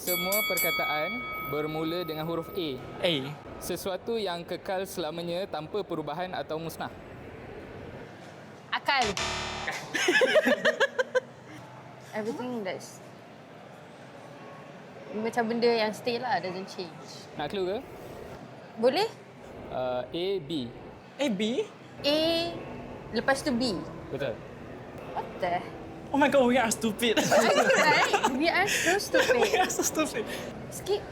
Semua perkataan bermula dengan huruf A. A. Sesuatu yang kekal selamanya tanpa perubahan atau musnah. Akal. Everything that's macam benda yang stay lah, doesn't change. Nak clue ke? Boleh? A, B. A, B? A lepas tu B. Betul. What the? Oh my god, we are stupid. Right? We are so We stupid. are so stupid. Skip.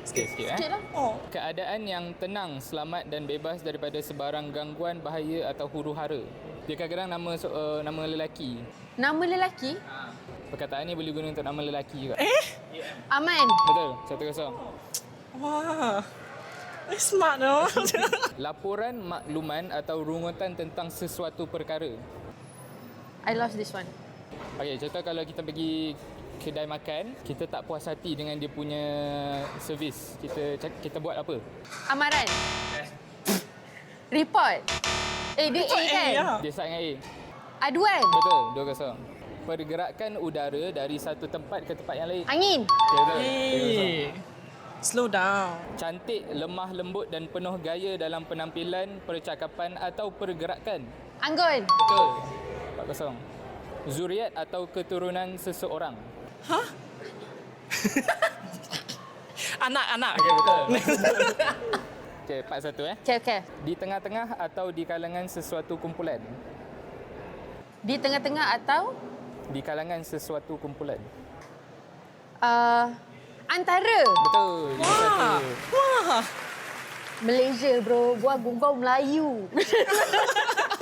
Sikit. Sikit lah. Oh. Keadaan yang tenang, selamat dan bebas daripada sebarang gangguan, bahaya atau huru-hara. Dia kadang-kadang nama lelaki. Nama lelaki? Perkataan ni boleh guna untuk nama lelaki juga. Aman. Betul. 1-0. Wah. Smart no? Laporan makluman atau rungutan tentang sesuatu perkara. I lost this one. Okey, contoh kalau kita pergi kedai makan, kita tak puas hati dengan dia punya servis. Kita buat apa? Amaran. Report. Dia A kan? ya. Dia start dengan A. Aduan. Betul, 2-0. Pergerakan udara dari satu tempat ke tempat yang lain. Angin. Okay, betul. 3-0. Slow down. Cantik, lemah lembut dan penuh gaya dalam penampilan, percakapan atau pergerakan. Anggun. Betul. 4-0. Zuriat atau keturunan seseorang. Anak. Okey, betul. Okey, 4-1 Okay. Di tengah-tengah atau di kalangan sesuatu kumpulan. Di tengah-tengah atau Di kalangan sesuatu kumpulan. antara. Betul. Wah. Wah. Malaysia bro. Gua Melayu.